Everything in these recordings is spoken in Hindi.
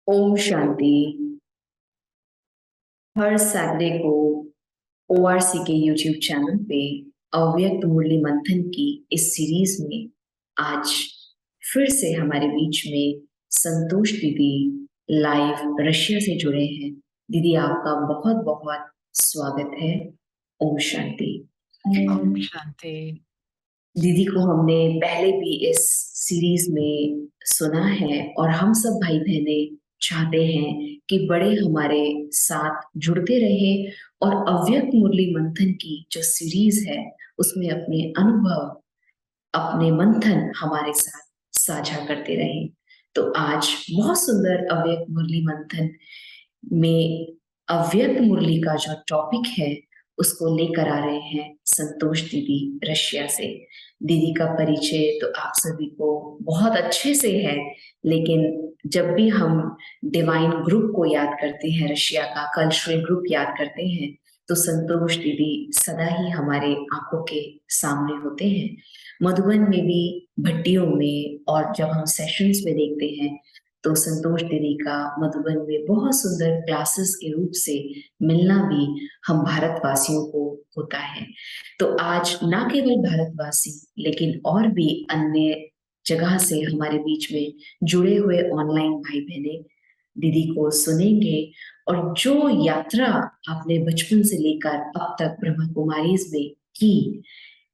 ओम शांति। हर सैटरडे को ओआरसी के यूट्यूब चैनल पे अव्यक्त मुरली मंथन की इस सीरीज में आज फिर से हमारे बीच में संतोष दीदी लाइव रशिया से जुड़े हैं। दीदी, आपका बहुत बहुत स्वागत है। ओम शांति। ओम शांति। दीदी को हमने पहले भी इस सीरीज में सुना है और हम सब भाई बहने चाहते हैं कि बड़े हमारे साथ जुड़ते रहे और अव्यक्त मुरली मंथन की जो सीरीज है उसमें अपने अनुभव, अपने मंथन हमारे साथ साझा करते रहे। तो आज बहुत सुंदर अव्यक्त मुरली मंथन में अव्यक्त मुरली का जो टॉपिक है उसको लेकर आ रहे हैं संतोष दीदी रशिया से। दीदी का परिचय तो आप सभी को बहुत अच्छे से है, लेकिन जब भी हम डिवाइन ग्रुप को याद करते हैं, रशिया का कल्चरल ग्रुप याद करते हैं, तो संतोष दीदी सदा ही हमारे आंखों के सामने होते हैं। मधुबन में भी, भट्टियों में, और जब हम सेशंस में देखते हैं तो संतोष दीदी का मधुबन में बहुत सुंदर क्लासेस के रूप से मिलना भी हम भारतवासियों को होता है। तो आज ना केवल भारतवासी लेकिन और भी अन्य जगह से हमारे बीच में जुड़े हुए ऑनलाइन भाई बहने दीदी को सुनेंगे और जो यात्रा आपने बचपन से लेकर अब तक ब्रह्मा कुमारी में की,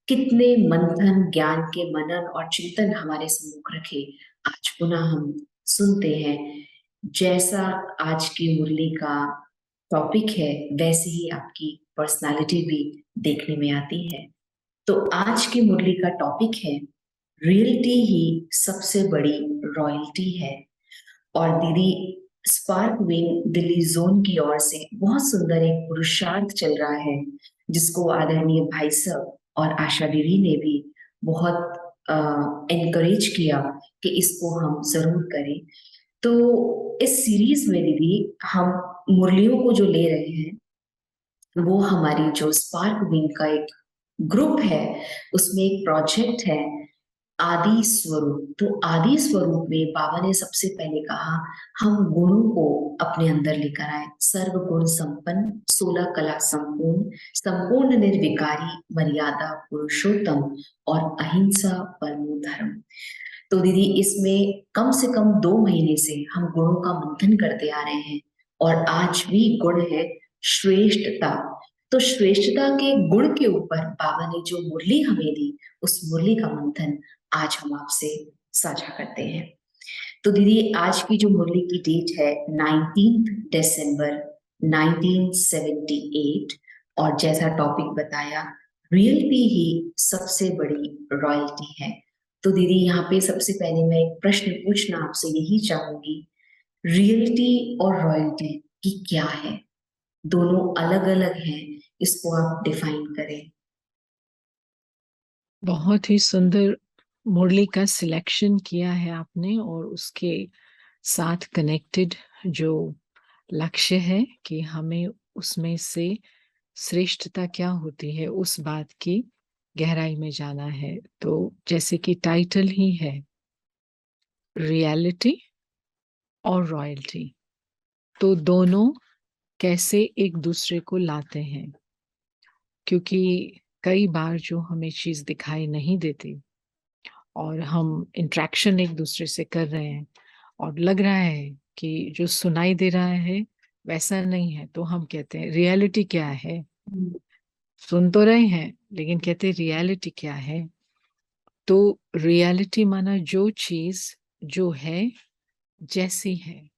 कितने मंथन, ज्ञान के मनन और चिंतन हमारे सम्मुख रखे, आज पुनः हम सुनते हैं। जैसा आज की मुरली का टॉपिक है वैसे ही आपकी पर्सनालिटी भी देखने में आती है। तो आज की मुरली का टॉपिक है रियलिटी ही सबसे बड़ी रॉयल्टी है। और दीदी, स्पार्क विंग दिल्ली जोन की ओर से बहुत सुंदर एक पुरुषार्थ चल रहा है जिसको आदरणीय भाई साहब और आशा दीदी ने भी बहुत एनकरेज किया कि इसको हम जरूर करें। तो इस सीरीज में दीदी हम मुरलियों को जो ले रहे हैं वो हमारी जो स्पार्क विंग का एक ग्रुप है उसमें एक प्रोजेक्ट है आदि स्वरूप। तो आदि स्वरूप में बाबा ने सबसे पहले कहा हम गुणों को अपने अंदर लेकर आए, सर्व गुण संपन्न, 16 कला संपूर्ण, संपूर्ण निर्विकारी, मर्यादा पुरुषोत्तम और अहिंसा परमो धर्म। तो दीदी, इसमें कम से कम 2 महीने से हम गुणों का मंथन करते आ रहे हैं और आज भी गुण है श्रेष्ठता। तो श्रेष्ठता के गुण के ऊपर बाबा ने जो मुरली हमें दी, उस मुरली का मंथन आज हम आपसे साझा करते हैं। तो दीदी, आज की जो मुरली की डेट है 19 दिसंबर 1978, और जैसा टॉपिक बताया, रियलिटी ही सबसे बड़ी रॉयल्टी है। तो दीदी, यहाँ पे सबसे पहले मैं एक प्रश्न पूछना आपसे यही चाहूंगी, रियलिटी और रॉयल्टी की क्या है? दोनों अलग अलग हैं, इसको आप डिफाइन करें। बहुत ही सुंदर मुरली का सिलेक्शन किया है आपने, और उसके साथ कनेक्टेड जो लक्ष्य है कि हमें उसमें से श्रेष्ठता क्या होती है उस बात की गहराई में जाना है। तो जैसे कि टाइटल ही है, रियलिटी और रॉयल्टी, तो दोनों कैसे एक दूसरे को लाते हैं। क्योंकि कई बार जो हमें चीज दिखाई नहीं देती और हम इंट्रैक्शन एक दूसरे से कर रहे हैं और लग रहा है कि जो सुनाई दे रहा है वैसा नहीं है, तो हम कहते हैं रियलिटी क्या है। सुन तो रहे हैं लेकिन कहते हैं रियलिटी क्या है। तो रियलिटी माना जो चीज जो है, जैसी है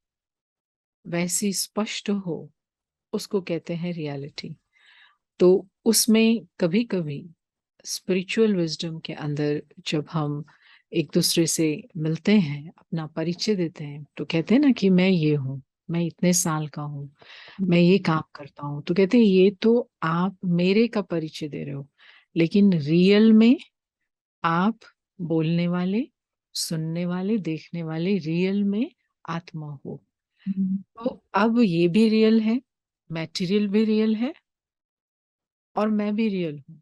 वैसी स्पष्ट हो, उसको कहते हैं रियलिटी। तो उसमें कभी कभी स्पिरिचुअल विजडम के अंदर जब हम एक दूसरे से मिलते हैं, अपना परिचय देते हैं, तो कहते हैं ना कि मैं ये हूँ, मैं इतने साल का हूँ, मैं ये काम करता हूँ, तो कहते हैं ये तो आप मेरे का परिचय दे रहे हो, लेकिन रियल में आप बोलने वाले, सुनने वाले, देखने वाले रियल में आत्मा हो। तो अब ये भी रियल है, मैटेरियल भी रियल है, और मैं भी रियल हूँ।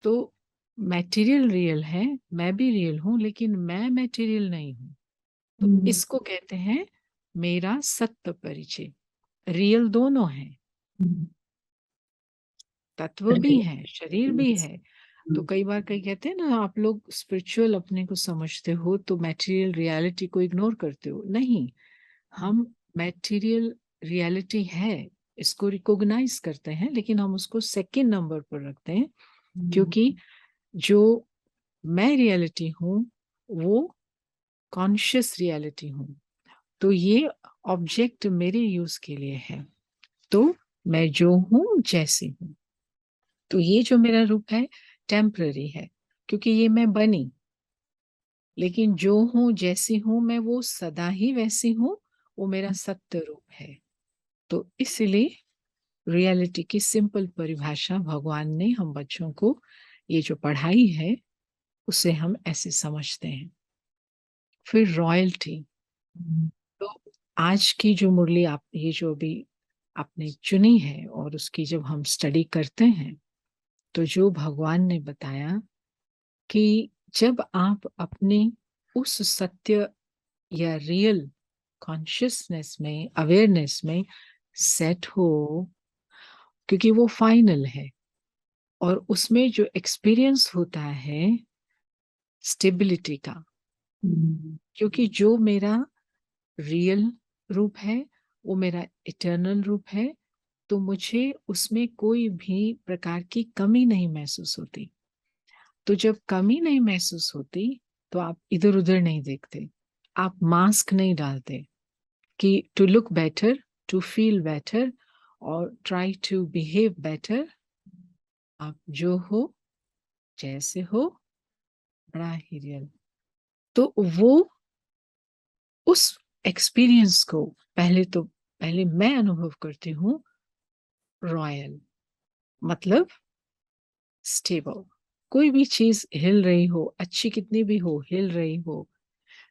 तो मैटेरियल रियल है, मैं भी रियल हूं, लेकिन मैं मैटेरियल नहीं हूं। तो इसको कहते हैं मेरा सत्य परिचय। रियल दोनों है, तत्व भी राइट। है, शरीर भी है। तो कई बार कई कहते हैं ना, आप लोग स्पिरिचुअल अपने को समझते हो तो मैटेरियल रियलिटी को इग्नोर करते हो। नहीं, हम मैटेरियल रियलिटी है इसको रिकॉग्नाइज करते हैं, लेकिन हम उसको सेकंड नंबर पर रखते हैं, क्योंकि जो मैं रियलिटी हूँ वो कॉन्शियस रियलिटी हूँ। तो ये ऑब्जेक्ट मेरे यूज के लिए है। तो मैं जो हूँ जैसी हूँ, तो ये जो मेरा रूप है टेम्पररी है, क्योंकि ये मैं बनी। लेकिन जो हूँ जैसी हूँ मैं, वो सदा ही वैसी हूँ, वो मेरा सत्य रूप है। तो इसलिए रियलिटी की सिंपल परिभाषा भगवान ने हम बच्चों को ये जो पढ़ाई है उसे हम ऐसे समझते हैं। फिर रॉयल्टी। तो आज की जो मुरली आप ये जो अभी आपने चुनी है और उसकी जब हम स्टडी करते हैं, तो जो भगवान ने बताया कि जब आप अपने उस सत्य या रियल कॉन्शियसनेस में, अवेयरनेस में सेट हो, क्योंकि वो फाइनल है, और उसमें जो एक्सपीरियंस होता है स्टेबिलिटी का, क्योंकि जो मेरा रियल रूप है वो मेरा इटर्नल रूप है, तो मुझे उसमें कोई भी प्रकार की कमी नहीं महसूस होती। तो जब कमी नहीं महसूस होती तो आप इधर उधर नहीं देखते, आप मास्क नहीं डालते कि to look better, to feel better और ट्राई टू बिहेव बेटर। आप जो हो जैसे हो, बड़ा ही रियल। तो वो उस एक्सपीरियंस को पहले मैं अनुभव करती हूँ रॉयल, मतलब स्टेबल। कोई भी चीज हिल रही हो, अच्छी कितनी भी हो, हिल रही हो,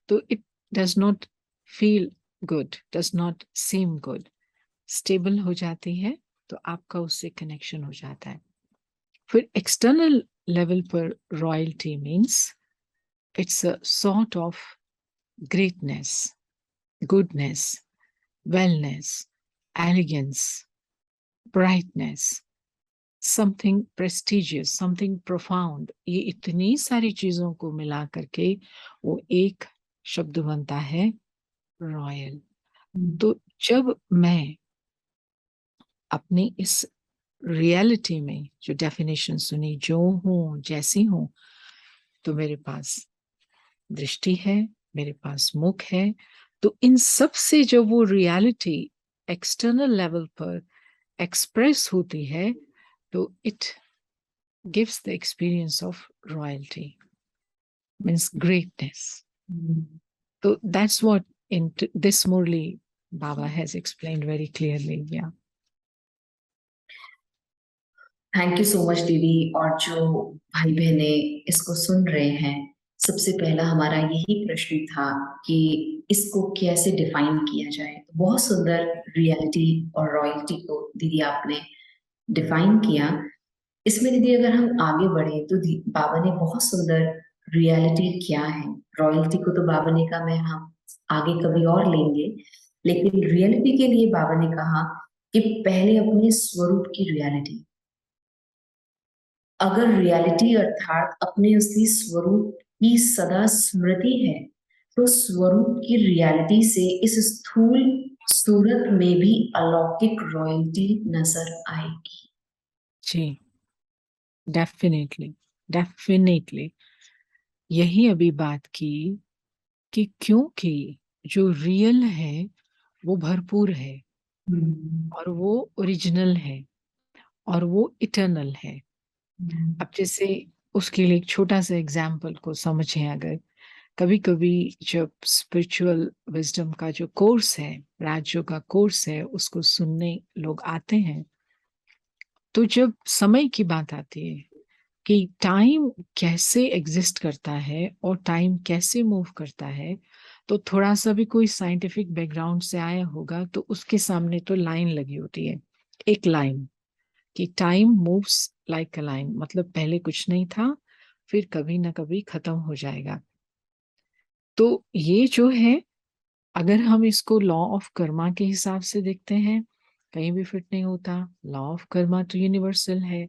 तो it does not feel good, does not seem good. Stable हो जाती है तो आपका उससे कनेक्शन हो जाता है। फिर एक्सटर्नल लेवल पर royalty means it's a sort of greatness, goodness, wellness, elegance, brightness, something prestigious, something profound. ये इतनी सारी चीजों को मिला करके वो एक शब्द बनता है रॉयल। तो जब मैं अपनी इस रियलिटी में जो डेफिनेशन सुनी, जो हूं जैसी हूं, तो मेरे पास दृष्टि है, मेरे पास मुख है। तो इन सब से जब वो रियलिटी एक्सटर्नल लेवल पर एक्सप्रेस होती है, तो it gives the experience of royalty, means greatness. So that's what in this Murli Baba has explained very clearly. Yeah. Thank you so much दीदी। और जो भाई बहने इसको सुन रहे हैं, सबसे पहला हमारा यही प्रश्न था कि इसको कैसे डिफाइन किया जाए। तो बहुत सुंदर रियलिटी और रॉयल्टी को दीदी आपने डिफाइन किया। इसमें दीदी अगर हम आगे बढ़े तो बाबा ने बहुत सुंदर रियलिटी क्या है, रॉयल्टी को तो बाबा ने कहा मैं हम आगे कभी और लेंगे, लेकिन रियलिटी के लिए बाबा ने कहा कि पहले अपने स्वरूप की रियलिटी। अगर रियलिटी अर्थात अपने असली स्वरूप की सदा स्मृति है, तो स्वरूप की रियलिटी से इस स्थूल सूरत में भी अलौकिक रॉयल्टी नजर आएगी। जी, डेफिनेटली, डेफिनेटली। यही अभी बात की कि क्योंकि जो रियल है वो भरपूर है, और वो ओरिजिनल है, और वो इटर्नल है। अब जैसे उसके लिए एक छोटा सा एग्जाम्पल को समझें, अगर कभी कभी जब स्पिरिचुअल विजडम का जो कोर्स है, राजयोग का कोर्स है, उसको सुनने लोग आते हैं, तो जब समय की बात आती है कि टाइम कैसे एग्जिस्ट करता है और टाइम कैसे मूव करता है, तो थोड़ा सा भी कोई साइंटिफिक बैकग्राउंड से आया होगा तो उसके सामने तो लाइन लगी होती है, एक लाइन, कि time moves like a line, मतलब पहले कुछ नहीं था, फिर कभी ना कभी खत्म हो जाएगा। तो ये जो है अगर हम इसको लॉ ऑफ कर्मा के हिसाब से देखते हैं, कहीं भी फिट नहीं होता। लॉ ऑफ कर्मा तो यूनिवर्सल है।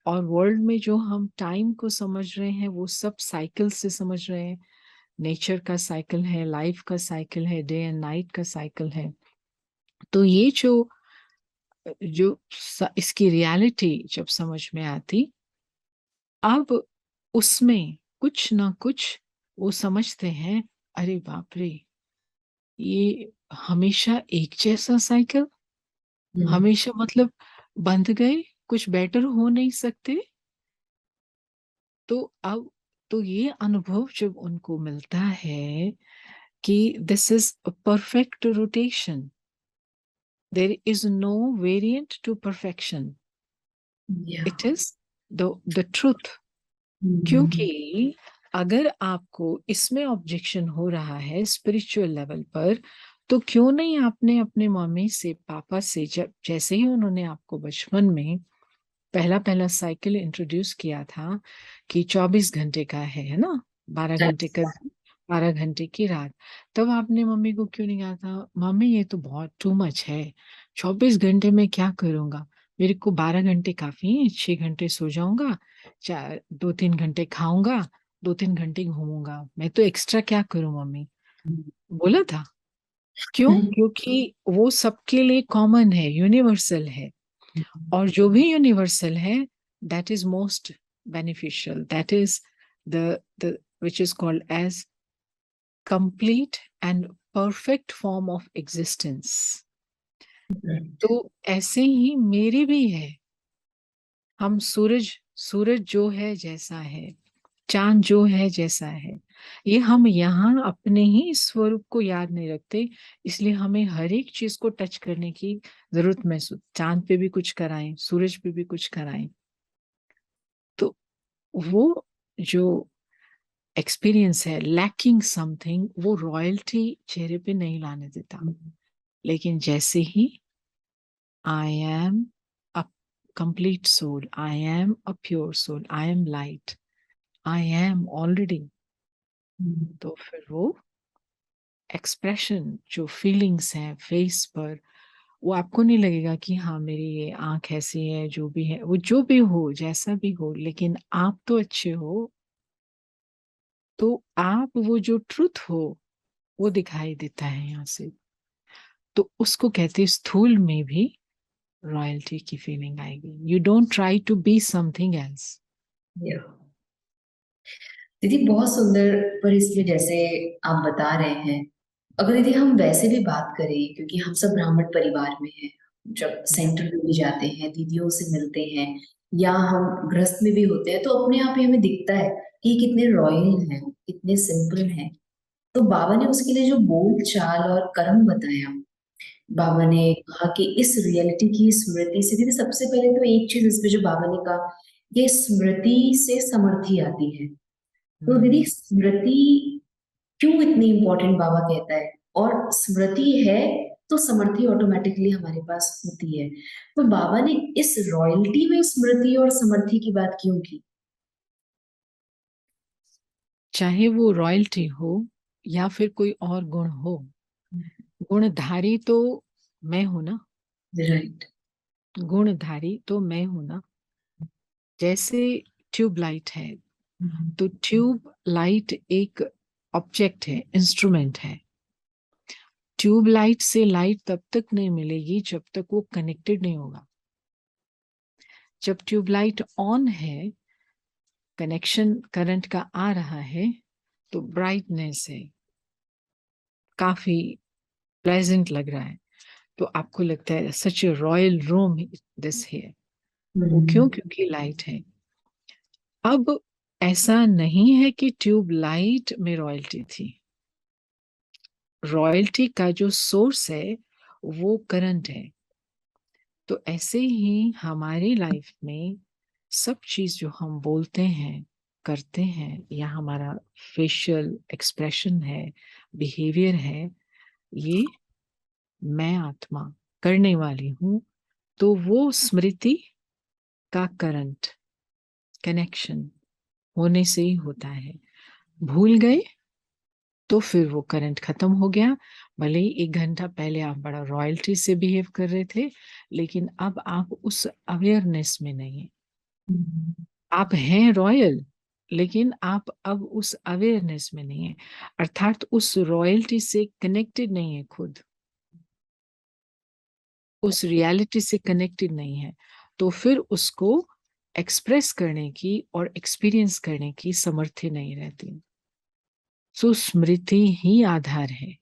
और वर्ल्ड में जो हम टाइम को समझ रहे हैं वो सब साइकिल से समझ रहे हैं। नेचर का साइकिल है, लाइफ का साइकिल है, डे एंड नाइट का साइकिल है। तो ये जो जो इसकी रियलिटी जब समझ में आती, अब उसमें कुछ ना कुछ वो समझते हैं, अरे बाप रे, ये हमेशा एक जैसा साइकिल, हम्म, हमेशा मतलब बंध गए, कुछ बेटर हो नहीं सकते। तो अब तो ये अनुभव जब उनको मिलता है कि this is a perfect rotation, there is no variant to perfection, या it is the truth. Hmm, क्योंकि अगर आपको इसमें ऑब्जेक्शन हो रहा है स्पिरिचुअल लेवल पर, तो क्यों नहीं आपने अपने मम्मी से, पापा से, जब जैसे ही उन्होंने आपको बचपन में पहला पहला साइकिल इंट्रोड्यूस किया था कि 24 घंटे का है ना, 12 घंटे का दिन, 12 घंटे की रात, तब आपने मम्मी को क्यों नहीं कहा था, मम्मी ये तो बहुत टू मच है, 24 घंटे में क्या करूंगा, मेरे को 12 घंटे काफी है, 6 घंटे सो जाऊंगा, 2-3 घंटे खाऊंगा, 2-3 घंटे घूमूंगा, मैं तो एक्स्ट्रा क्या करूं मम्मी, बोला था? क्यों? क्योंकि वो सबके लिए कॉमन है, यूनिवर्सल है। और जो भी यूनिवर्सल है, that is most beneficial, that is the which is called as complete and perfect form of existence। तो ऐसे ही मेरी भी है। हम सूरज, सूरज जो है जैसा है, चांद जो है जैसा है, ये हम यहाँ अपने ही स्वरूप को याद नहीं रखते, इसलिए हमें हर एक चीज को टच करने की जरूरत महसूस, चांद पे भी कुछ कराएं, सूरज पे भी कुछ कराएं। तो वो जो एक्सपीरियंस है लैकिंग समथिंग, वो रॉयल्टी चेहरे पे नहीं लाने देता। लेकिन जैसे ही I am a complete soul, I am a pure soul, I am light, I am already, तो फिर वो एक्सप्रेशन, जो फीलिंग्स हैं फेस पर, वो आपको नहीं लगेगा कि हाँ मेरी ये आंख ऐसी है, जो भी है वो, जो भी हो, जैसा भी हो, लेकिन आप तो अच्छे हो। तो आप वो जो ट्रुथ हो वो दिखाई देता है यहाँ से। तो उसको कहते हैं स्थूल में भी रॉयल्टी की फीलिंग आएगी। You don't try to be something else. या दीदी बहुत सुंदर। पर इसमें जैसे आप बता रहे हैं, अगर यदि हम वैसे भी बात करें, क्योंकि हम सब ब्राह्मण परिवार में हैं, जब सेंटर में भी जाते हैं, दीदियों से मिलते हैं, या हम गृहस्थ में भी होते हैं, तो अपने आप ही हमें दिखता है कि ये कितने रॉयल हैं, कितने सिंपल हैं। तो बाबा ने उसके लिए जो बोल चाल और कर्म बताया, बाबा ने कहा कि इस रियलिटी की स्मृति से, दीदी सबसे पहले तो एक चीज इसमें जो बाबा ने कहा, ये स्मृति से समृद्धि आती है। तो दीदी स्मृति क्यों इतनी इंपॉर्टेंट बाबा कहता है, और स्मृति है तो समृद्धि ऑटोमेटिकली हमारे पास होती है। तो बाबा ने इस रॉयल्टी में स्मृति और समृद्धि की बात क्यों की? चाहे वो रॉयल्टी हो या फिर कोई और गुण हो, गुणधारी तो मैं हूं ना, राइट। गुणधारी तो मैं हूं ना। जैसे ट्यूब लाइट है, तो ट्यूब लाइट एक ऑब्जेक्ट है, इंस्ट्रूमेंट है। ट्यूब लाइट से लाइट तब तक नहीं मिलेगी जब तक वो कनेक्टेड नहीं होगा। जब ट्यूब लाइट ऑन है, कनेक्शन करंट का आ रहा है, तो ब्राइटनेस है, काफी प्लेजेंट लग रहा है, तो आपको लगता है सच ए रॉयल रूम दिस है। वो क्यों? क्योंकि लाइट है। अब ऐसा नहीं है कि ट्यूब लाइट में रॉयल्टी थी। रॉयल्टी का जो सोर्स है वो करंट है। तो ऐसे ही हमारी लाइफ में सब चीज जो हम बोलते हैं, करते हैं, या हमारा फेशियल एक्सप्रेशन है, बिहेवियर है, ये मैं आत्मा करने वाली हूँ। तो वो स्मृति का करंट, कनेक्शन होने से ही होता है। भूल गए तो फिर वो करंट खत्म हो गया। भले ही 1 घंटा पहले आप बड़ा रॉयल्टी से बिहेव कर रहे थे, लेकिन अब आप उस अवेयरनेस में नहीं है। हम्म, आप हैं रॉयल, लेकिन आप अब उस अवेयरनेस में नहीं है, अर्थात उस रॉयल्टी से कनेक्टेड नहीं है खुद, उस रियलिटी से कनेक्टेड नहीं है। तो फिर उसको एक्सप्रेस करने की और एक्सपीरियंस करने की समर्थ्य नहीं रहती। सो स्मृति ही आधार है,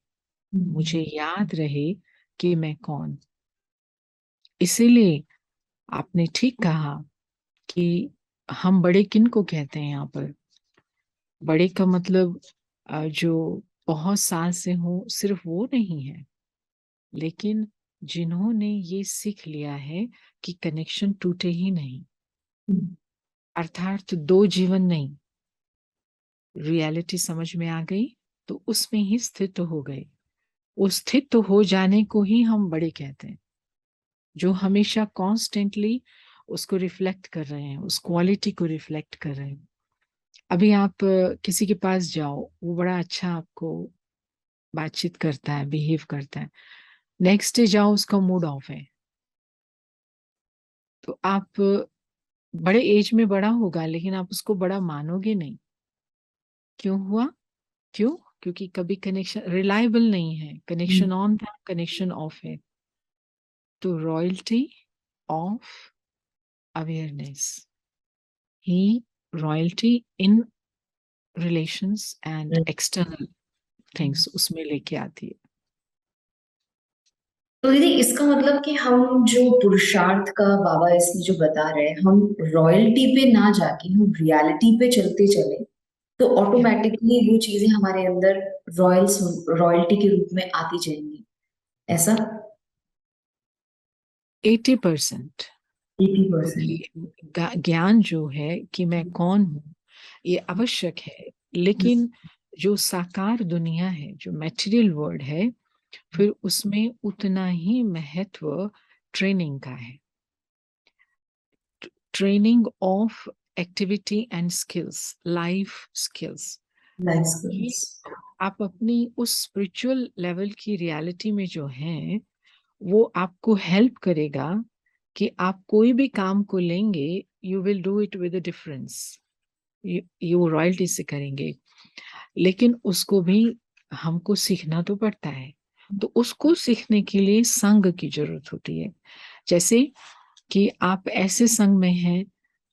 मुझे याद रहे कि मैं कौन। इसीलिए आपने ठीक कहा कि हम बड़े किन को कहते हैं यहाँ पर। बड़े का मतलब जो बहुत साल से हो सिर्फ वो नहीं है, लेकिन जिन्होंने ये सीख लिया है कि कनेक्शन टूटे ही नहीं, हम्म, अर्थात दो जीवन नहीं। रियलिटी समझ में आ गई तो उसमें ही स्थित हो गए। उस स्थित हो जाने को ही हम बड़े कहते हैं, जो हमेशा कॉन्स्टेंटली उसको रिफ्लेक्ट कर रहे हैं, उस क्वालिटी को रिफ्लेक्ट कर रहे हैं। अभी आप किसी के पास जाओ, वो बड़ा अच्छा आपको बातचीत करता है, बिहेव करता है। नेक्स्ट डे जाओ, उसका मूड ऑफ है, तो आप बड़े एज में बड़ा होगा लेकिन आप उसको बड़ा मानोगे नहीं। क्यों हुआ? क्यों? क्योंकि कभी कनेक्शन रिलायबल नहीं है, हम्म, कनेक्शन ऑन था, कनेक्शन ऑफ है। तो royalty of awareness he royalty in relations and external hmm. Things उसमें लेके आती है। तो दीदी इसका मतलब कि हम जो पुरुषार्थ का बाबा इसमें जो बता रहे हैं, हम रॉयल्टी पे ना जाके हम रियलिटी पे चलते चले तो क्या? ऑटोमेटिकली वो चीजें हमारे अंदर रॉयल्स रॉयल्टी के रूप में आती जाएंगी, ऐसा? 80%। 80%। क्योंकि ज्ञान जो है कि मैं कौन हूँ, ये आवश्यक है, लेकिन जो साकार दुनिया है, जो मटेरियल वर्ल्ड है, फिर उसमें उतना ही महत्व ट्रेनिंग का है। Training of activity and skills, life skills. Life ये स्किल्स। आप अपनी उस स्पिरिचुअल लेवल की रियलिटी में जो है, वो आपको हेल्प करेगा कि आप कोई भी काम को लेंगे, you will do it with a difference. ये रॉयल्टी से करेंगे, लेकिन उसको भी हमको सीखना तो पड़ता है। तो उसको सीखने के लिए संग की जरूरत होती है। जैसे कि आप ऐसे संग में हैं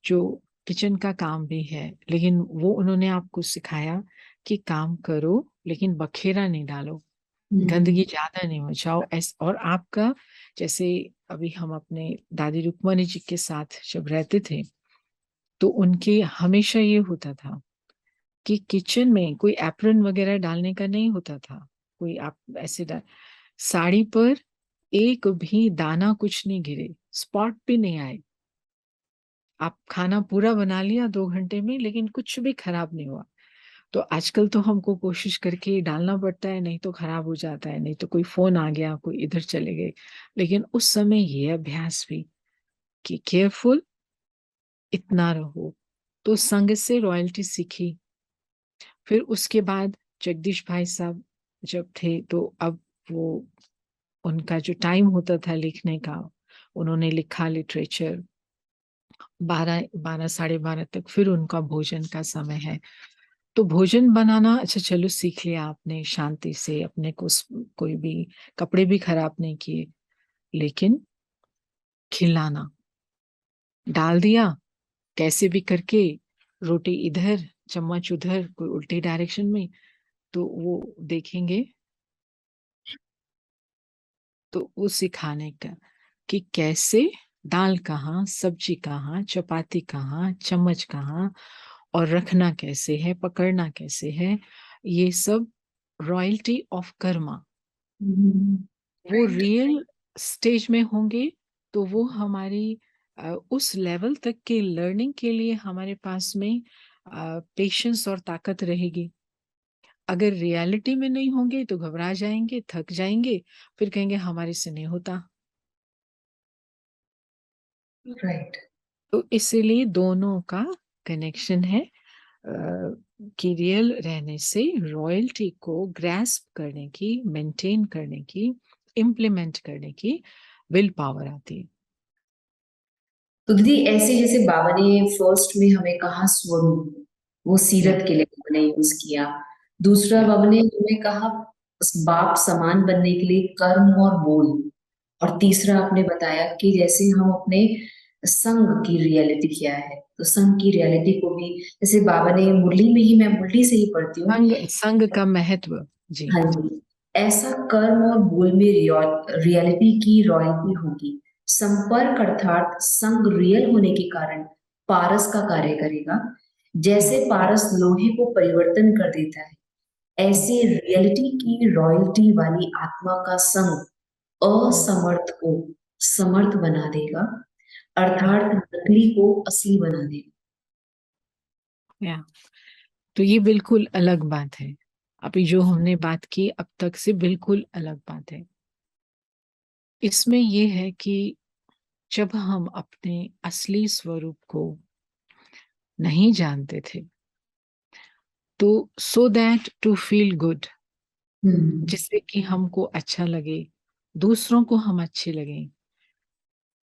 जो किचन का काम भी है, लेकिन वो उन्होंने आपको सिखाया कि काम करो लेकिन बखेरा नहीं डालो, हम्म, गंदगी ज्यादा नहीं मचाओ। और आपका, जैसे अभी हम अपने दादी रुक्मणी जी के साथ जब रहते थे, तो उनके हमेशा ये होता था कि किचन में कोई एप्रन वगैरह डालने का नहीं होता था। कोई आप ऐसे साड़ी पर एक भी दाना कुछ नहीं गिरे, स्पॉट भी नहीं आए। आप खाना पूरा बना लिया 2 घंटे में, लेकिन कुछ भी खराब नहीं हुआ। तो आजकल तो हमको कोशिश करके डालना पड़ता है, नहीं तो खराब हो जाता है, नहीं तो कोई फोन आ गया, कोई इधर चले गए। लेकिन उस समय ये अभ्यास भी कि केयरफुल, इतना रहो। तो संग से रॉयल्टी सीखी। फिर उसके बाद जगदीश भाई साहब जब थे, तो अब वो उनका जो टाइम होता था लिखने का, उन्होंने लिखा लिटरेचर 12 12 साढ़े 12 तक। फिर उनका भोजन का समय है, तो भोजन बनाना अच्छा चलो सीख लिया आपने शांति से, अपने को कोई भी कपड़े भी खराब नहीं किए, लेकिन खिलाना, डाल दिया कैसे भी करके, रोटी इधर चम्मच उधर, कोई उल्टी डायरेक्शन में, तो वो देखेंगे। तो वो सिखाने का कि कैसे, दाल कहाँ, सब्जी कहाँ, चपाती कहाँ, चम्मच कहाँ, और रखना कैसे है, पकड़ना कैसे है, ये सब रॉयल्टी ऑफ कर्मा। वो राइट। रियल स्टेज में होंगे तो वो हमारी उस लेवल तक के लर्निंग के लिए हमारे पास में पेशेंस और ताकत रहेगी। अगर रियलिटी में नहीं होंगे तो घबरा जाएंगे, थक जाएंगे, फिर कहेंगे हमारे से नहीं होता। राइट। तो इसीलिए दोनों का कनेक्शन है। अ, कि रियल रहने से रॉयल्टी को ग्रैस्प करने की, मेंटेन करने की, इम्प्लीमेंट करने की विल पावर आती है। तो दीदी ऐसे जैसे बाबा ने फर्स्ट में हमें कहा स्वरूप, वो या सीरत के लिए बाबा ने यूज किया। दूसरा या बाबा ने हमें कहा उस बाप समान बनने के लिए कर्म और बोल। और तीसरा आपने बताया कि जैसे हम अपने संघ की रियलिटी क्या है, तो संघ की रियलिटी को भी जैसे बाबा ने मुरली में ही, मैं मुरली से ही पढ़ती हूँ। संग संग का महत्व। जी। हाँ जी, ऐसा कर्म और बोल में रियलिटी की रॉयल्टी होगी। संपर्क अर्थात संग रियल होने के कारण पारस का कार्य करेगा। हम्म, जैसे पारस लोहे को परिवर्तन कर देता है, हम्म, ऐसे रियलिटी की रॉयल्टी वाली आत्मा का संग हम्म, असमर्थ को समर्थ बना देगा, हम्म, अर्थात नकली को असली बना देगा। या तो ये बिल्कुल अलग बात है। अभी जो हमने बात की अब तक से बिल्कुल अलग बात है। इसमें ये है कि जब हम अपने असली स्वरूप को नहीं जानते थे, तो so that to feel good, hmm. जिससे कि हमको अच्छा लगे, दूसरों को हम अच्छे लगे,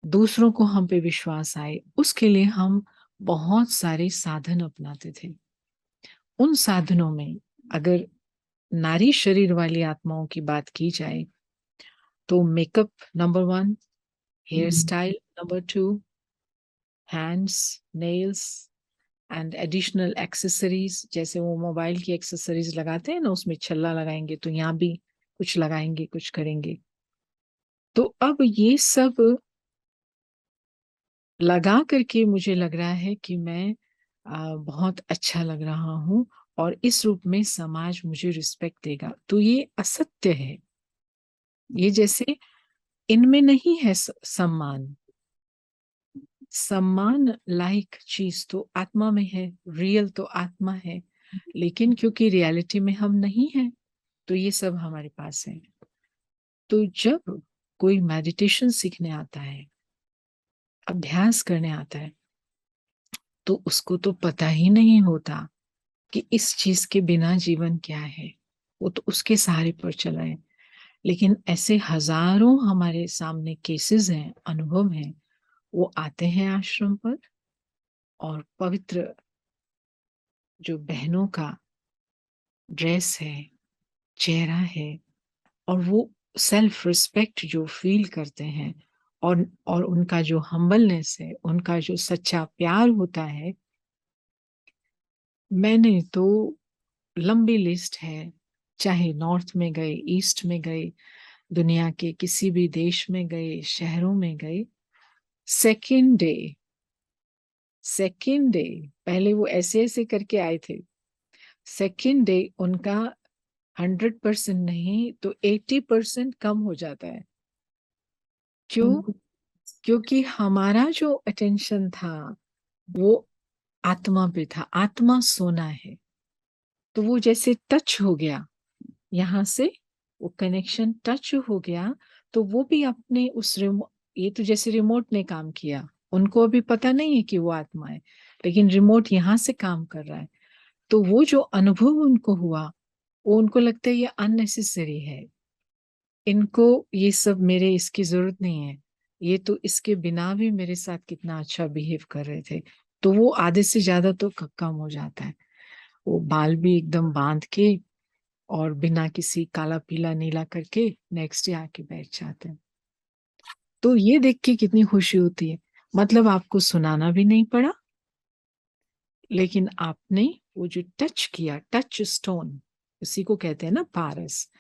दूसरों को हम पे विश्वास आए, उसके लिए हम बहुत सारे साधन अपनाते थे। उन साधनों में अगर नारी शरीर वाली आत्माओं की बात की जाए तो makeup number one, hair hmm. Style number two, hands, nails and additional accessories, जैसे वो मोबाइल की एक्सेसरीज लगाते हैं ना, उसमें छल्ला लगाएंगे तो यहाँ भी कुछ लगाएंगे, कुछ करेंगे। तो अब ये सब लगा करके मुझे लग रहा है कि मैं बहुत अच्छा लग रहा हूँ और इस रूप में समाज मुझे रिस्पेक्ट देगा, तो ये असत्य है। ये जैसे इनमें नहीं है सम्मान। सम्मान लायक चीज तो आत्मा में है, रियल तो आत्मा है, लेकिन क्योंकि रियलिटी में हम नहीं हैं, तो ये सब हमारे पास है। तो जब कोई मेडिटेशन सीखने आता है, अभ्यास करने आता है, तो उसको तो पता ही नहीं होता कि इस चीज के बिना जीवन क्या है। वो तो उसके सहारे पर चला है। लेकिन ऐसे हजारों हमारे सामने केसेस हैं, अनुभव हैं। वो आते हैं आश्रम पर और पवित्र जो बहनों का ड्रेस है, चेहरा है, और वो सेल्फ रिस्पेक्ट जो फील करते हैं, और उनका जो हम्बलनेस है, उनका जो सच्चा प्यार होता है। मैंने तो लंबी लिस्ट है, चाहे नॉर्थ में गए, ईस्ट में गए, दुनिया के किसी भी देश में गए, शहरों में गए, सेकेंड डे, सेकेंड डे, पहले वो ऐसे ऐसे करके आए थे, सेकेंड डे उनका 100% नहीं तो 80% कम हो जाता है। क्यों? क्योंकि हमारा जो अटेंशन था वो आत्मा पे था। आत्मा सोना है, तो वो जैसे टच हो गया यहाँ से, वो कनेक्शन टच हो गया, तो वो भी अपने उस ये तो जैसे रिमोट ने काम किया, उनको अभी पता नहीं है कि वो आत्मा है, लेकिन रिमोट यहाँ से काम कर रहा है। तो वो जो अनुभव उनको हुआ, वो उनको लगता है ये अननेसेसरी है, इनको ये सब मेरे इसकी जरूरत नहीं है, ये तो इसके बिना भी मेरे साथ कितना अच्छा बिहेव कर रहे थे। तो वो आधे से ज्यादा तो कम हो जाता है। वो बाल भी एकदम बांध के और बिना किसी काला पीला नीला करके नेक्स्ट डे आके बैठ जाते हैं। तो ये देख के कितनी खुशी होती है। मतलब आपको सुनाना भी नहीं पड़ा, लेकिन आपने वो जो टच किया, टच स्टोन, उसी को कहते हैं ना पारस।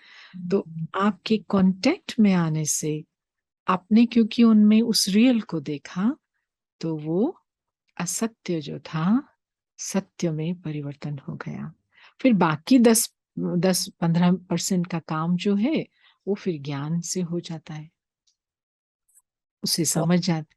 तो आपके कांटेक्ट में आने से आपने क्योंकि उनमें उस रियल को देखा, तो वो असत्य जो था सत्य में परिवर्तन हो गया। फिर बाकी 10-15% का काम जो है वो फिर ज्ञान से हो जाता है, उसे समझ जाते।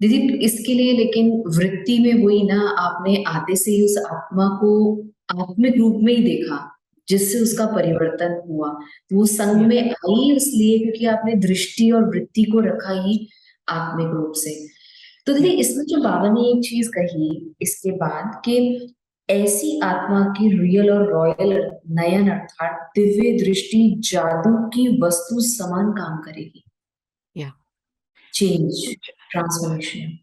दीदी इसके लिए लेकिन वृत्ति में वही ना, आपने आते से ही उस आत्मा को आत्मिक रूप में ही देखा, जिससे उसका परिवर्तन हुआ। वो संग या में आई इसलिए क्योंकि आपने दृष्टि और वृत्ति को रखा ही आत्मिक रूप से। तो दीदी या इसमें जो बाबा ने एक चीज कही इसके बाद कि ऐसी आत्मा की रियल और रॉयल नयन अर्थात दिव्य दृष्टि जादू की वस्तु समान काम करेगी। या चेंज, तो ट्रांसफॉर्मेशन।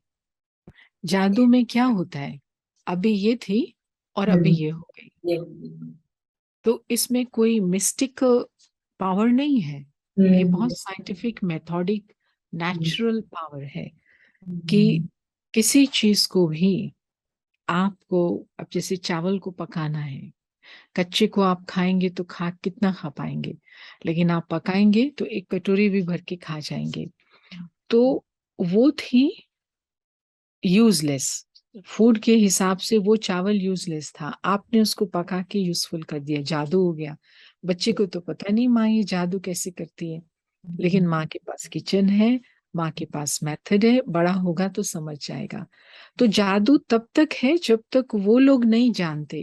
जादू में क्या होता है, अभी ये थी और अभी हम्म। ये हो गई, ये। तो इसमें कोई मिस्टिक पावर नहीं है। ये हम्म। बहुत साइंटिफिक मेथोडिक हम्म। नेचुरल पावर है कि हम्म। किसी चीज को भी आपको, अब जैसे चावल को पकाना है, कच्चे को आप खाएंगे तो खा कितना खा पाएंगे, लेकिन आप पकाएंगे तो एक कटोरी भी भर के खा जाएंगे। तो वो थी यूजलेस, फूड के हिसाब से वो चावल यूजलेस था, आपने उसको पका के यूजफुल कर दिया, जादू हो गया। बच्चे को तो पता नहीं माँ ये जादू कैसे करती है, लेकिन माँ के पास किचन है, माँ के पास मेथड है, बड़ा होगा तो समझ जाएगा। तो जादू तब तक है जब तक वो लोग नहीं जानते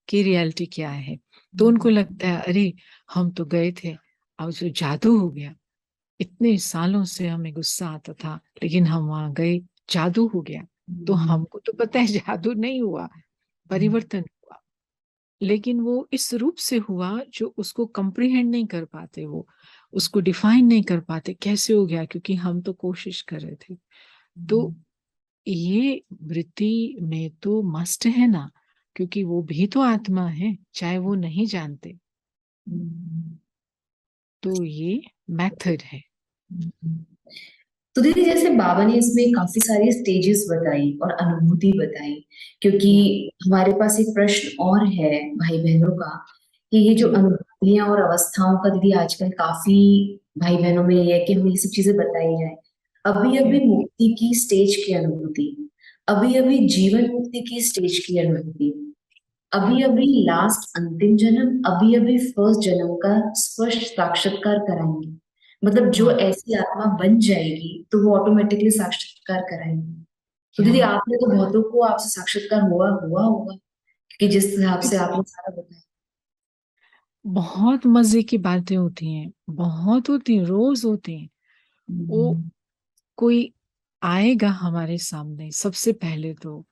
कि रियलिटी क्या है। तो उनको लगता है अरे हम तो गए थे, अब जो जादू हो गया, इतने सालों से हमें गुस्सा आता था लेकिन हम वहां गए, जादू हो गया। तो हमको तो पता है जादू नहीं हुआ, परिवर्तन हुआ, लेकिन वो इस रूप से हुआ जो उसको कंप्रीहेंड नहीं कर पाते, वो उसको डिफाइन नहीं कर पाते कैसे हो गया, क्योंकि हम तो कोशिश कर रहे थे। तो ये वृत्ति में तो मस्ट है ना, क्योंकि वो भी तो आत्मा है, चाहे वो नहीं जानते। तो ये मेथड है। तो दीदी जैसे बाबा ने इसमें काफी सारी स्टेजेस बताई और अनुभूति बताई, क्योंकि या हमारे पास एक प्रश्न और है भाई बहनों का कि ये जो जी अनुभूतियां और अवस्थाओं का दीदी आजकल काफी भाई बहनों में ये है कि हमें ये सब चीजें बताई जाए। अभी या अभी मुक्ति की स्टेज की अनुभूति, अभी अभी जीवन मुक्ति की स्टेज की अनुभूति, या अभी अभी लास्ट अंतिम जन्म, अभी अभी फर्स्ट जन्म का स्पष्ट साक्षात्कार कराएंगे। मतलब जो हाँ ऐसी आत्मा बन जाएगी तो वो ऑटोमेटिकली साक्षात्कार कराएंगे। तो या दीदी आपने तो बहुतों को आपसे साक्षात्कार हुआ हुआ होगा, क्योंकि जिस हिसाब से आपने सारा बताया। बहुत मजे की बातें होती हैं, बहुत होती हैं, रोज होती हैं। वो हम्म। कोई आएगा हमारे सामने, सबसे पहले तो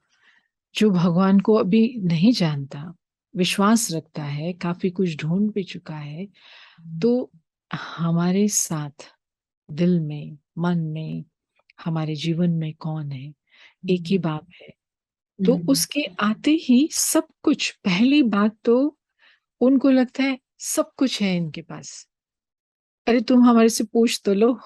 जो भगवान को अभी नहीं जानता, विश्वास रखता है, काफी कुछ ढूंढ भी चुका है, तो हमारे साथ दिल में, मन में, हमारे जीवन में कौन है, एक ही बाप है। तो हम्म। उसके आते ही सब कुछ, पहली बात तो उनको लगता है सब कुछ है इनके पास। अरे तुम हमारे से पूछ तो लो,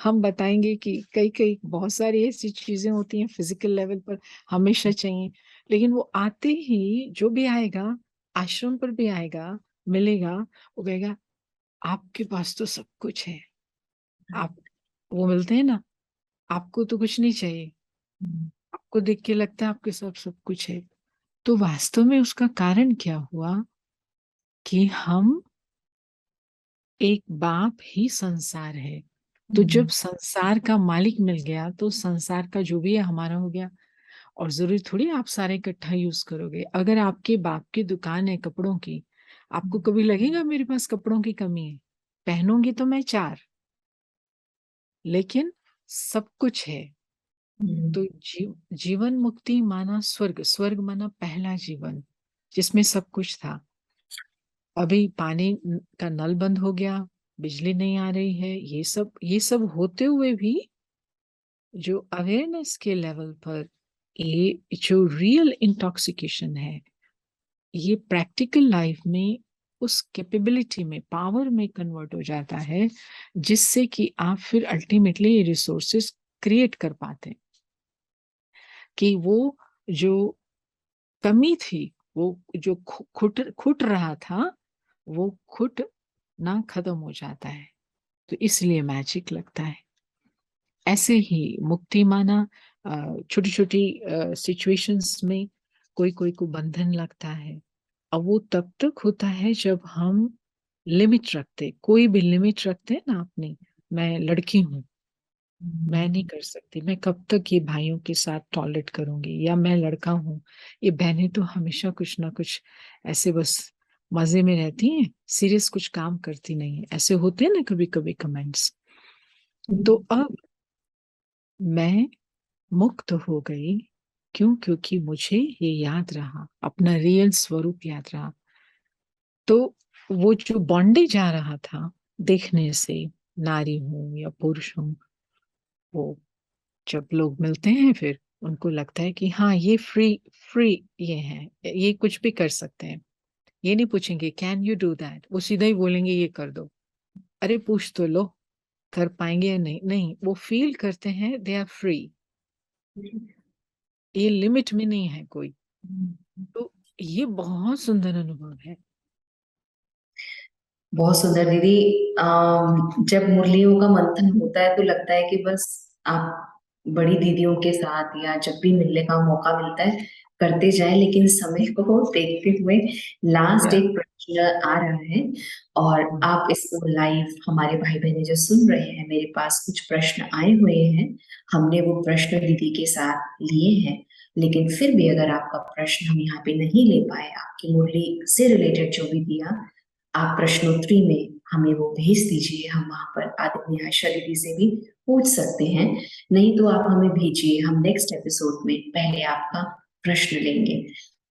हम बताएंगे कि कई कई बहुत सारी ऐसी चीजें होती हैं फिजिकल लेवल पर, हमेशा चाहिए। लेकिन वो आते ही जो भी आएगा, आश्रम पर भी आएगा, मिलेगा, वो कहेगा आपके पास तो सब कुछ है। आप, वो मिलते हैं ना, आपको तो कुछ नहीं चाहिए, आपको देख के लगता है आपके सब सब कुछ है। तो वास्तव में उसका कारण क्या हुआ कि हम, एक बाप ही संसार है। तो जब संसार का मालिक मिल गया तो संसार का जो भी है हमारा हो गया। और जरूरी थोड़ी आप सारे इकट्ठा यूज करोगे, अगर आपके बाप की दुकान है कपड़ों की, आपको कभी लगेगा मेरे पास कपड़ों की कमी है, पहनूंगी तो मैं चार, लेकिन सब कुछ है। तो जीवन मुक्ति माना स्वर्ग, स्वर्ग माना पहला जीवन जिसमें सब कुछ था। अभी पानी का नल बंद हो गया, बिजली नहीं आ रही है, ये सब होते हुए भी जो अवेयरनेस के लेवल पर ये जो रियल इंटॉक्सिकेशन है, ये प्रैक्टिकल लाइफ में उस कैपेबिलिटी में, पावर में कन्वर्ट हो जाता है, जिससे कि आप फिर अल्टीमेटली ये रिसोर्सेस क्रिएट कर पाते हैं। कि वो जो कमी थी, वो जो खुट खुट रहा था, वो खुट ना खत्म हो जाता है। तो इसलिए मैजिक लगता है। ऐसे ही मुक्ति माना छोटी छोटी सिचुएशंस में कोई कोई को बंधन लगता है। अब वो तब तक होता है जब हम लिमिट रखते, कोई भी लिमिट रखते हैं ना अपनी, मैं लड़की हूँ, मैं नहीं कर सकती, मैं कब तक ये भाइयों के साथ टॉलरेट करूंगी, या मैं लड़का हूँ, ये बहनें तो हमेशा कुछ ना कुछ ऐसे बस मजे में रहती हैं, सीरियस कुछ काम करती नहीं है, ऐसे होते हैं ना कभी कभी कमेंट्स। तो अब मैं मुक्त हो गई, क्यों? क्योंकि मुझे ये याद रहा, अपना रियल स्वरूप याद रहा। तो वो जो बॉन्डेज आ रहा था देखने से, नारी हूं या पुरुष हूं, वो जब लोग मिलते हैं फिर उनको लगता है कि हाँ, ये फ्री फ्री ये है, ये कुछ भी कर सकते हैं। ये नहीं पूछेंगे कैन यू डू दैट, वो सीधा ही बोलेंगे ये कर दो। अरे पूछ तो लो, कर पाएंगे या नहीं। नहीं, वो फील करते हैं दे आर फ्री, ये लिमिट में नहीं है कोई। तो ये बहुत सुंदर अनुभव है। बहुत सुंदर दीदी। जब मुरलियों का मंथन होता है तो लगता है कि बस आप बड़ी दीदियों के साथ या जब भी मिलने का मौका मिलता है करते जाएं, लेकिन समय को देखते हुए लास्ट या एक प्रश्न आ रहा है और आप इसको लाइव हमारे भाई बहनें जो सुन रहे हैं, मेरे पास कुछ प्रश्न आए हुए हैं। हमने वो प्रश्न दीदी के साथ लिए हैं, लेकिन फिर भी अगर आपका प्रश्न हम यहाँ पे नहीं ले पाए, आपकी मुरली से रिलेटेड जो भी दिया, आप प्रश्नोत्तरी में हमें वो भेज दीजिए। हम वहां पर आदरणीय आयशा दीदी से भी पूछ सकते हैं। नहीं तो आप हमें भेजिए, हम नेक्स्ट एपिसोड में पहले आपका प्रश्न लेंगे।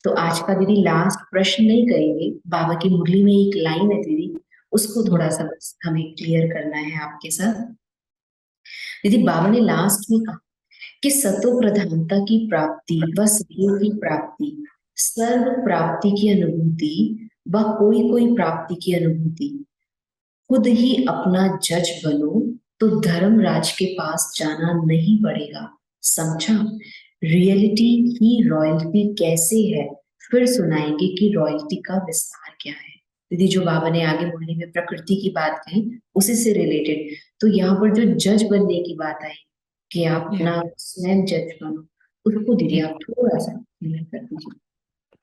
तो आज का दीदी लास्ट प्रश्न नहीं करेंगे, बाबा की मुरली में एक लाइन है दीदी, उसको थोड़ा सा बस हमें क्लियर करना है आपके साथ। दीदी बाबा ने लास्ट में कहा कि सतो प्रधानता की प्राप्ति व सतो की प्राप्ति, सर्व प्राप्ति की अनुभूति व कोई कोई प्राप्ति की अनुभूति, खुद ही अपना जज बनो तो धर्मराज के पास जाना नहीं पड़ेगा। समझा? रियलिटी ही रॉयल्टी कैसे है, फिर सुनाएंगे कि रॉयल्टी का विस्तार क्या है। दीदी जो बाबा ने आगे मुरली में प्रकृति की बात कही, उसी से रिलेटेड तो यहाँ पर जो जज बनने की बात आई कि आप या अपना स्वयं जज बनो, उसको दीदी या आप थोड़ा सा क्लियर कर दीजिए।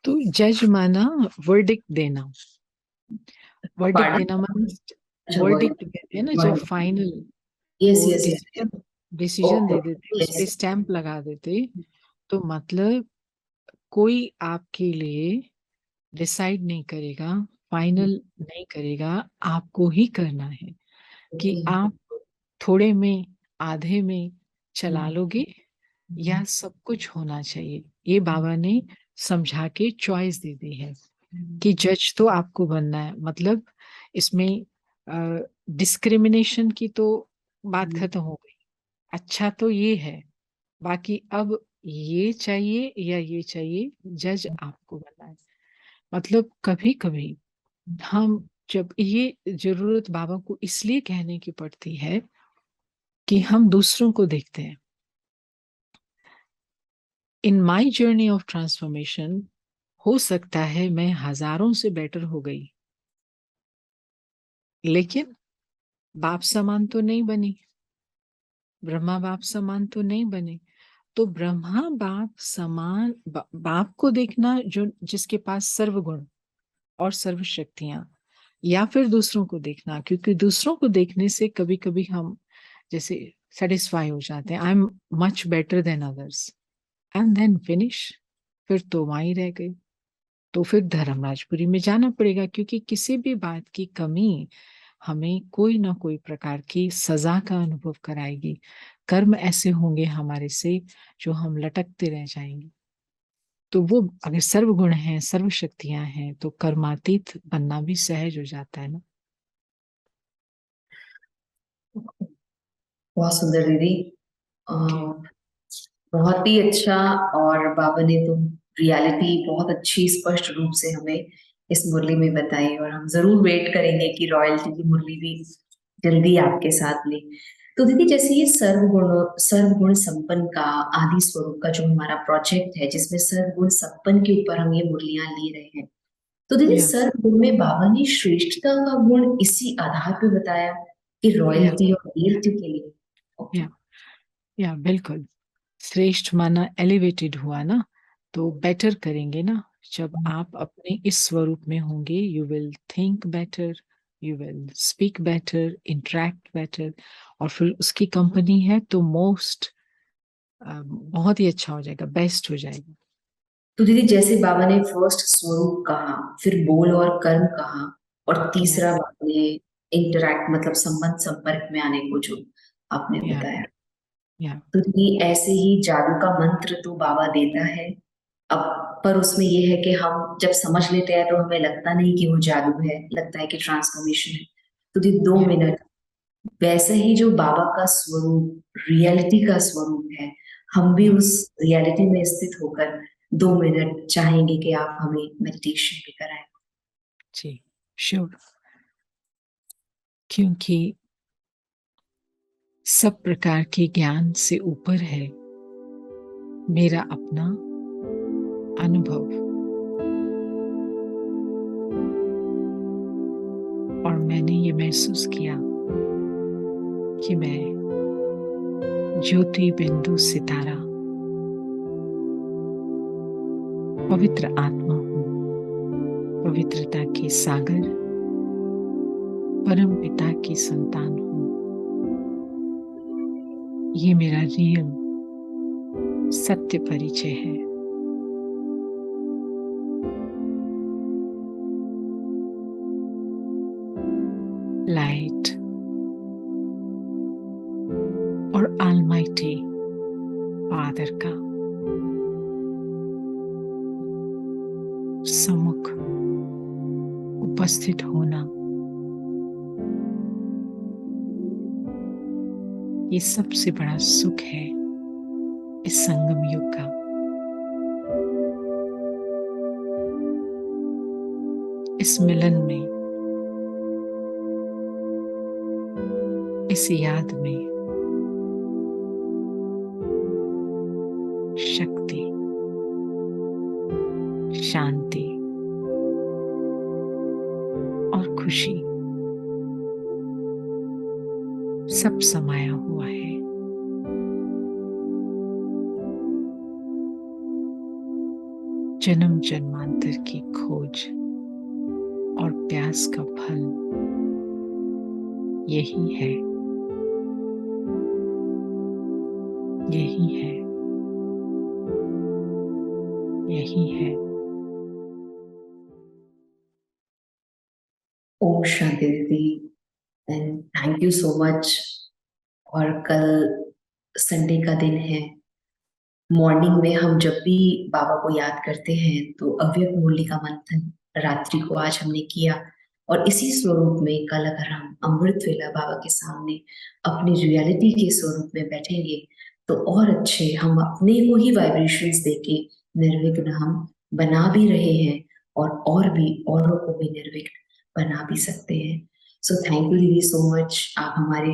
तो जज माना वर्डिक्ट देना। Verdict pardon. देना माना, अच्छा, वर्ड। वर्डिक्ट कहते हैं ना जो वर्ड। फाइनल, यस वो yes yes. Decision, decision okay. दे देते, उस यस। पे स्टैंप लगा देते। तो मतलब कोई आपके लिए डिसाइड नहीं करेगा, फाइनल नहीं करेगा, आपको ही करना है कि ओके। आप थोड़े में, आधे में चला लोगे या सब कुछ होना चाहिए। ये बाबा ने समझा के चॉइस दे दी है कि जज तो आपको बनना है। मतलब इसमें डिस्क्रिमिनेशन की तो बात खत्म हो गई। अच्छा तो ये है, बाकी अब ये चाहिए या ये चाहिए, जज आपको बनना है। मतलब कभी कभी हम, जब ये जरूरत बाबा को इसलिए कहने की पड़ती है कि हम दूसरों को देखते हैं। इन माई जर्नी ऑफ ट्रांसफॉर्मेशन हो सकता है मैं हजारों से बेटर हो गई, लेकिन बाप समान तो नहीं बनी, ब्रह्मा बाप समान तो नहीं बने। तो ब्रह्मा बाप समान बाप को देखना जो जिसके पास सर्वगुण और सर्व शक्तियां, या फिर दूसरों को देखना, क्योंकि दूसरों को देखने से कभी कभी हम जैसे सेटिस्फाई हो जाते हैं, I am much better than others, and then finish, फिर तो वहीं रह गई। तो फिर धर्मराजपुरी में जाना पड़ेगा, क्योंकि किसी भी बात की कमी हमें कोई ना कोई प्रकार की सजा का अनुभव कराएगी। कर्म ऐसे होंगे हमारे से जो हम लटकते रह जाएंगे। तो वो अगर सर्व गुण हैं, सर्व शक्तियां हैं, तो कर्मातीत बनना भी सहज हो जाता है ना। बहुत सुंदर दीदी। अ, ओके। बहुत ही अच्छा। और बाबा ने तो रियलिटी बहुत अच्छी स्पष्ट रूप से हमें इस मुरली में बताई, और हम जरूर वेट करेंगे कि रॉयल्टी की मुरली भी जल्दी आपके साथ ले। तो दीदी जैसे ये सर्वगुण संपन्न का आदि स्वरूप का जो हमारा प्रोजेक्ट है, जिसमें सर्वगुण संपन्न के ऊपर हम ये मुरलियां ले रहे हैं, तो दीदी या सर्वगुण में बाबा ने श्रेष्ठता का गुण इसी आधार पे बताया कि या रॉयल्टी और रियल्टी के लिए। ओके। या या बिल्कुल। श्रेष्ठ माना एलिवेटेड हुआ ना, तो बेटर करेंगे ना। जब आप अपने इस स्वरूप में होंगे, you will think better, you will speak better, interact better, और फिर उसकी कंपनी है तो मोस्ट बहुत ही अच्छा हो जाएगा, बेस्ट हो जाएगा। तो दीदी जैसे बाबा ने फर्स्ट स्वरूप कहा, फिर बोल और कर्म कहा, और या तीसरा बाबा ने इंटरैक्ट मतलब संबंध संपर्क में आने को जो आपने या बताया, या तो ये ऐसे ही जादू का मंत्र तो बाबा देता है। अब पर उसमें ये है कि हम जब समझ लेते हैं तो हमें लगता नहीं कि वो जादू है, लगता है कि ट्रांसफॉर्मेशन है। तो ये दो या मिनट वैसे ही जो बाबा का स्वरूप रियलिटी का स्वरूप है, हम भी या उस रियलिटी में स्थित होकर 2 मिनट चाहेंगे कि आप हमें मेडिटेशन भी कराएं। जी, श्योर। क्योंकि सब प्रकार के ज्ञान से ऊपर है मेरा अपना अनुभव, और मैंने ये महसूस किया कि मैं ज्योति बिंदु सितारा पवित्र आत्मा हूँ, पवित्रता के सागर, परम पिता की संतान हूँ। ये मेरा रियल सत्य परिचय है। लाइट और ऑलमाइटी फादर का सम्मुख उपस्थित होना, ये सबसे बड़ा सुख है इस संगम युग का। इस मिलन में, इस याद में शक्ति, शांति और खुशी सब समाया हुआ है। जन्म जन्मांतर की खोज और प्यास का फल यही है, यही है, यही है। ओम शांति दीदी, and thank you so much. और कल संडे का दिन है। मॉर्निंग में हम जब भी बाबा को याद करते हैं तो अव्यक्त मूल्य का मंथन रात्रि को आज हमने किया। और इसी स्वरूप में कल अगर हम अमृत वेला बाबा के सामने अपनी रियलिटी के स्वरूप में बैठेंगे तो और अच्छे हम अपने को ही वाइब्रेशंस देके निर्विघ्न हम बना भी रहे हैं, और भी औरों को भी निर्विघ्न बना भी सकते हैं। सो थैंक यू दीदी सो मच, आप हमारे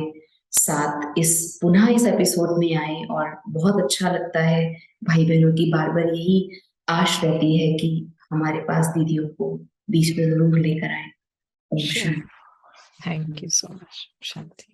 साथ इस पुनः इस एपिसोड में आए और बहुत अच्छा लगता है। भाई बहनों की बार बार यही आश रहती है कि हमारे पास दीदियों को बीच में जरूर लेकर आए। ओम श्योर। शांति। Thank you so much. Shanti.